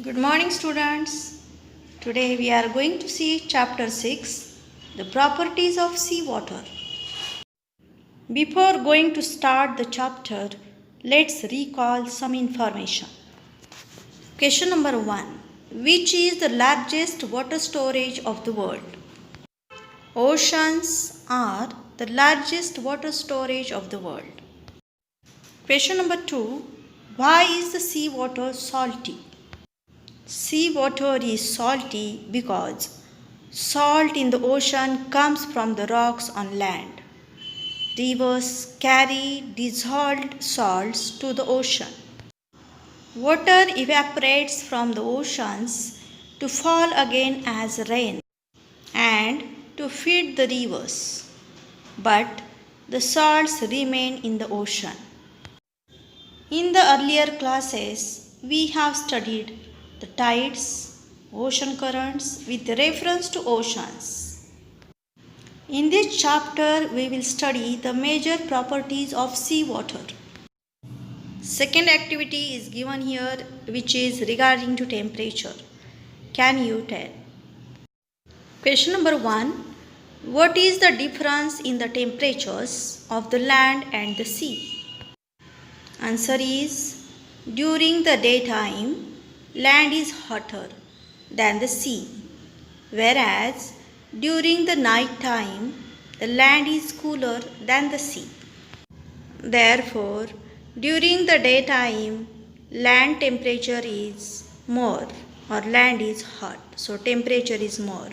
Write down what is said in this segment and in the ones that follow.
Good morning, students. Today we are going to see chapter 6, the properties of seawater. Before going to start the chapter, let's recall some information. Question number 1. Which is the largest water storage of the world? Oceans are the largest water storage of the world. Question number 2. Why is the seawater salty? Seawater is salty because salt in the ocean comes from the rocks on land. Rivers carry dissolved salts to the ocean. Water evaporates from the oceans to fall again as rain and to feed the rivers, but the salts remain in the ocean. In the earlier classes, we have studied the tides, ocean currents with reference to oceans. In this chapter, we will study the major properties of seawater. Second activity is given here, which is regarding to temperature. Can you tell? Question number 1. What is the difference in the temperatures of the land and the sea? Answer is, during the daytime, land is hotter than the sea, whereas during the night time, the land is cooler than the sea. Therefore, during the daytime, land temperature is more or land is hot, so temperature is more.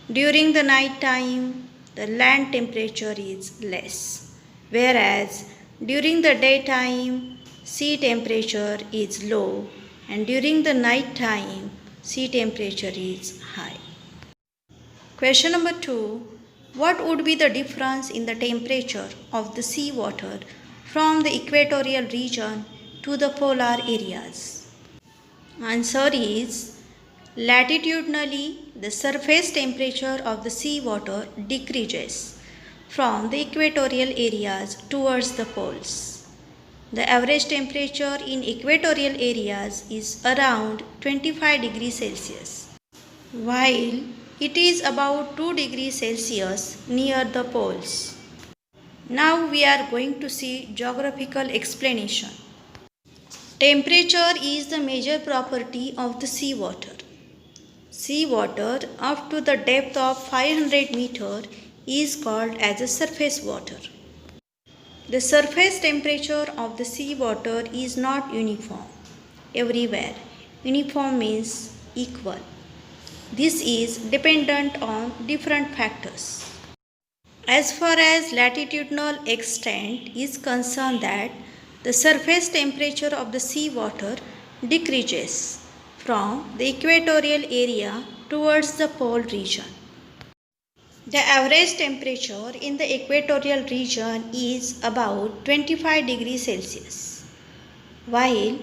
During the night time, the land temperature is less, whereas during the daytime, sea temperature is low and during the night time, sea temperature is high. Question number 2. What would be the difference in the temperature of the seawater from the equatorial region to the polar areas? Answer is, latitudinally, the surface temperature of the seawater decreases from the equatorial areas towards the poles. The average temperature in equatorial areas is around 25 degrees Celsius, while it is about 2 degrees Celsius near the poles. Now we are going to see geographical explanation. Temperature is the major property of the seawater. Seawater up to the depth of 500 meters is called as a surface water. The surface temperature of the seawater is not uniform everywhere. Uniform means equal. This is dependent on different factors. As far as latitudinal extent is concerned, that the surface temperature of the seawater decreases from the equatorial area towards the pole region. The average temperature in the equatorial region is about 25 degrees Celsius, while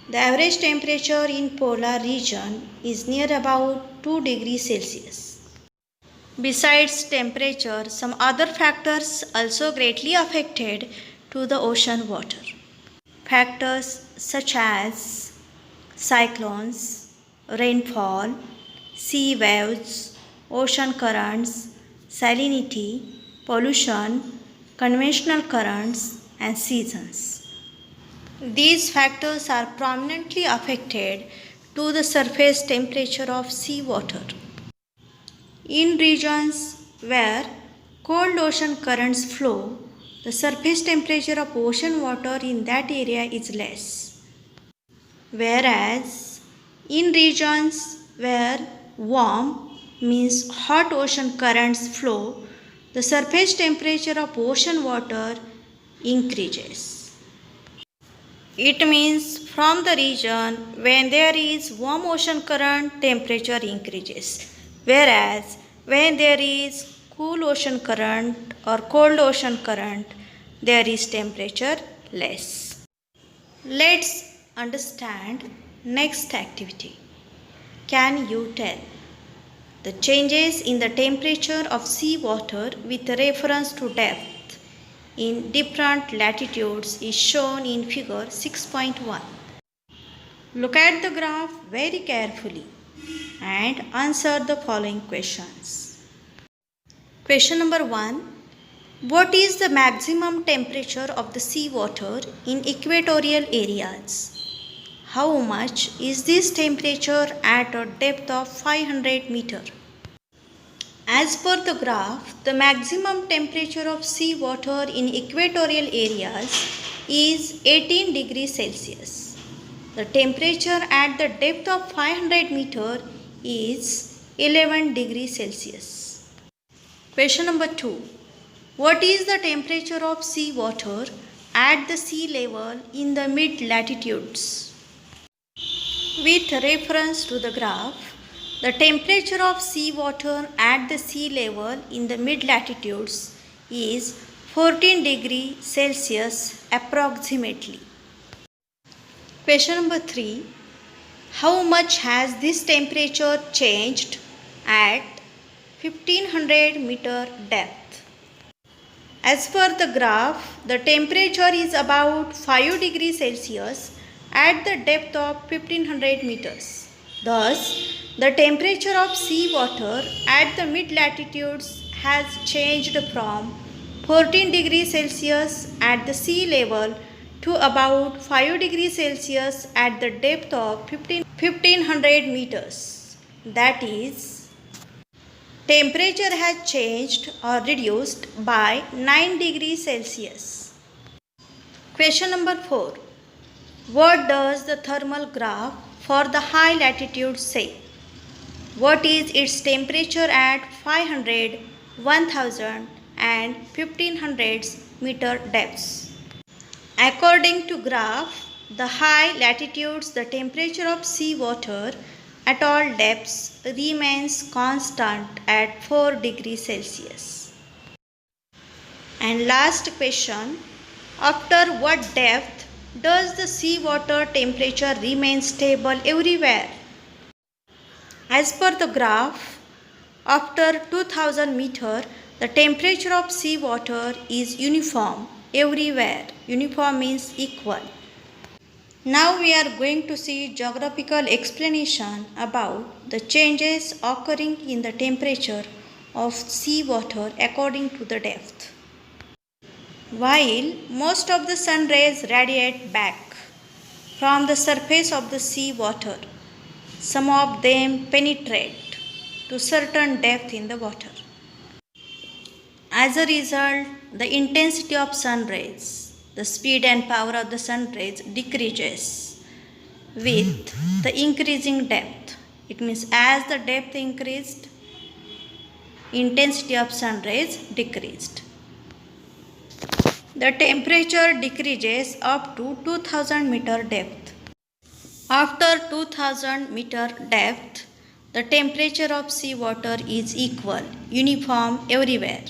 the average temperature in polar region is near about 2 degrees Celsius. Besides temperature, some other factors also greatly affected to the ocean water. Factors such as cyclones, rainfall, sea waves, ocean currents, salinity, pollution, conventional currents, and seasons. These factors are prominently affected to the surface temperature of seawater. In regions where cold ocean currents flow, the surface temperature of ocean water in that area is less. Whereas in regions where warm means hot ocean currents flow, the surface temperature of ocean water increases. It means from the region when there is warm ocean current, temperature increases, whereas when there is cool ocean current or cold ocean current, there is temperature less. Let's understand next activity. Can you tell? The changes in the temperature of seawater with reference to depth in different latitudes is shown in figure 6.1. Look at the graph very carefully and answer the following questions. Question number 1. What is the maximum temperature of the seawater in equatorial areas? How much is this temperature at a depth of 500 meter? As per the graph, the maximum temperature of seawater in equatorial areas is 18 degrees Celsius. The temperature at the depth of 500 meter is 11 degrees Celsius. Question number 2. What is the temperature of seawater at the sea level in the mid-latitudes? With reference to the graph, the temperature of seawater at the sea level in the mid-latitudes is 14 degrees Celsius approximately. Question number 3. How much has this temperature changed at 1500 meter depth? As per the graph, the temperature is about 5 degrees Celsius at the depth of 1500 meters. Thus, the temperature of seawater at the mid-latitudes has changed from 14 degrees Celsius at the sea level to about 5 degrees Celsius at the depth of 1500 meters. That is, temperature has changed or reduced by 9 degrees Celsius. Question number 4. What does the thermal graph for the high latitude say? What is its temperature at 500, 1000 and 1500 meter depths? According to graph, the high latitudes, the temperature of seawater at all depths remains constant at 4 degrees Celsius. And last question, after what depth does the seawater temperature remain stable everywhere? As per the graph, after 2000 meter, the temperature of seawater is uniform everywhere. Uniform means equal. Now we are going to see geographical explanation about the changes occurring in the temperature of seawater according to the depth. While most of the sun rays radiate back from the surface of the sea water, some of them penetrate to certain depth in the water. As a result, the intensity of sun rays, the speed and power of the sun rays decreases with the increasing depth. It means as the depth increased, intensity of sun rays decreased. The temperature decreases up to 2000 meter depth. After 2000 meter depth, the temperature of seawater is equal, uniform everywhere.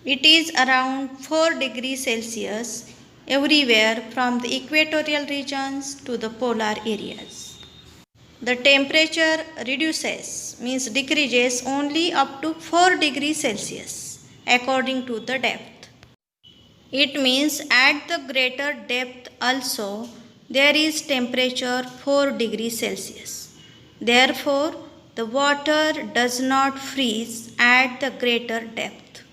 It is around 4 degrees Celsius everywhere from the equatorial regions to the polar areas. The temperature reduces, means decreases only up to 4 degrees Celsius according to the depth. It means at the greater depth also there is temperature 4 degrees Celsius. Therefore, the water does not freeze at the greater depth.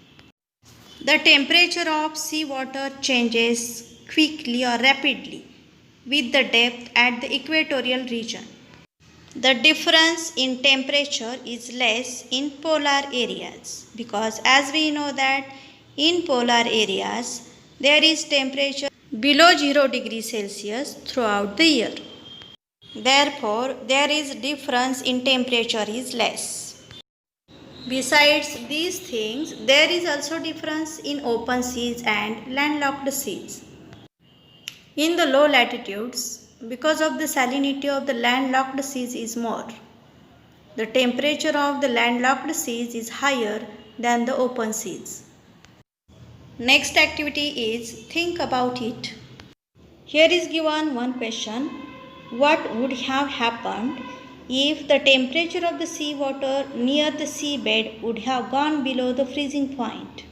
The temperature of seawater changes quickly or rapidly with the depth at the equatorial region. The difference in temperature is less in polar areas because as we know that in polar areas there is temperature below 0 degrees Celsius throughout the year. Therefore, there is difference in temperature is less. Besides these things, there is also difference in open seas and landlocked seas. In the low latitudes, because of the salinity of the landlocked seas is more, the temperature of the landlocked seas is higher than the open seas. Next activity is think about it. Here is given one question. What would have happened if the temperature of the seawater near the seabed would have gone below the freezing point?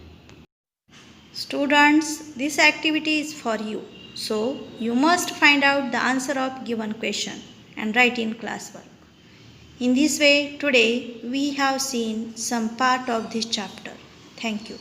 Students, this activity is for you. So you must find out the answer of given question and write in classwork. In this way, today we have seen some part of this chapter. Thank you.